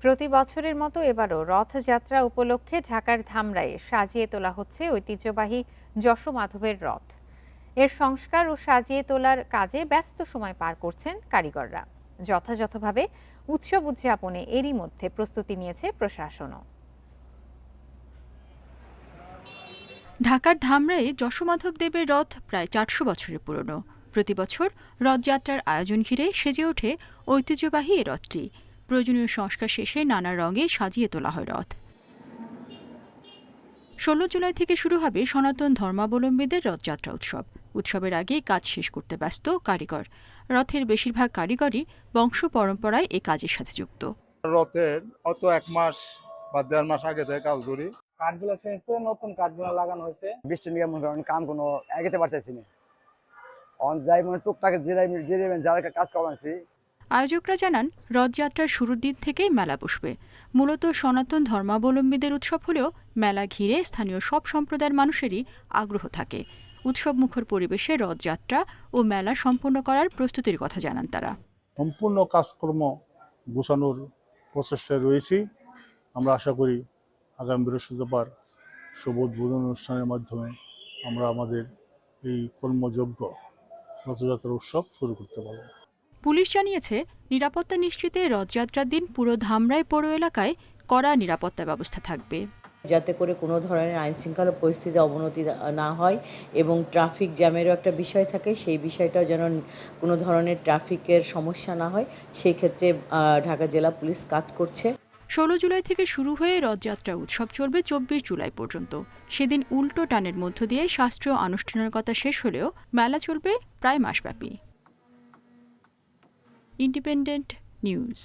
প্রতি বছরের মতো এবারও রথযাত্রা উপলক্ষে ঢাকার ধামরাইয়ে সাজিয়ে তোলা হচ্ছে ঐতিহ্যবাহী যশোমাধবের রথ। এর সংস্কার ও সাজিয়ে তোলার কাজে ব্যস্ত সময় পার করছেন কারিগররা। যথাযথভাবে উৎসব উদযাপনে এরই মধ্যে প্রস্তুতি নিয়েছে প্রশাসনও। ঢাকার ধামরাইয়ে যশোমাধব দেবের রথ প্রায় ৪০০ বছরের পুরনো। প্রতি বছর রথযাত্রার আয়োজন ঘিরে সেজে ওঠে ঐতিহ্যবাহী এ রথটি। প্রয়োজনীয় সংস্কার শেষে নানা রঙে সাজিয়ে তোলা হয় রথ। ১৬ জুলাই থেকে শুরু হবে সনাতন ধর্মাবলম্বীদের রথযাত্রা উৎসব। উৎসবের আগে কাজ শেষ করতে ব্যস্ত কারিগর। রথের বেশিরভাগ কারিগরই বংশ পরম্পরায় এ কাজের সাথে যুক্ত। রথের হয়তো ১ মাস বা ১.৫ মাস আগে থেকে কাজ ধরি। কাঠগুলো চেঞ্জ করে নতুন কাঠগুলো লাগানো হয়েছে। বৃষ্টি নিয়ে মনে করেন কাম কোনো এগোতে পারতেছি না। অন যাই মনে টুকটাক যারা কাজ করাচ্ছি। আয়োজকরা জানান, রথযাত্রার শুরুর দিন থেকেই মেলা বসবে। মূলত সনাতন ধর্মাবলম্বীদের উৎসব হলেও মেলা ঘিরে স্থানীয় সব সম্প্রদায়ের মানুষেরই আগ্রহ থাকে। উৎসব মুখর পরিবেশে রথযাত্রা ও মেলা সম্পন্ন করার প্রস্তুতির কথা জানান তারা। সম্পূর্ণ কাজকর্ম গোছানোর প্রচেষ্টায় রয়েছি। আমরা আশা করি আগামী বৃহস্পতিবার শুভ উদ্বোধন অনুষ্ঠানের মাধ্যমে আমরা আমাদের এই কর্মযজ্ঞ রথযাত্রা উৎসব শুরু করতে পারব। পুলিশ জানিয়েছে, নিরাপত্তা নিশ্চিতে রথযাত্রার দিন পুরো ধামরাই পৌর এলাকায় কড়া নিরাপত্তা ব্যবস্থা থাকবে, যাতে করে কোনো ধরনের আইনশৃঙ্খলা পরিস্থিতি অবনতি না হয় এবং ট্রাফিক জ্যামেরও একটা বিষয় থাকে, সেই বিষয়টাও যেন কোনো ধরনের ট্রাফিকের সমস্যা না হয়, সেই ক্ষেত্রে ঢাকা জেলা পুলিশ কাজ করছে। ১৬ জুলাই থেকে শুরু হয়ে রথযাত্রা উৎসব চলবে ২৪ জুলাই পর্যন্ত। সেদিন উল্টো টানের মধ্য দিয়ে শাস্ত্রীয় আনুষ্ঠানিকতা শেষ হলেও মেলা চলবে প্রায় মাসব্যাপী। Independent news.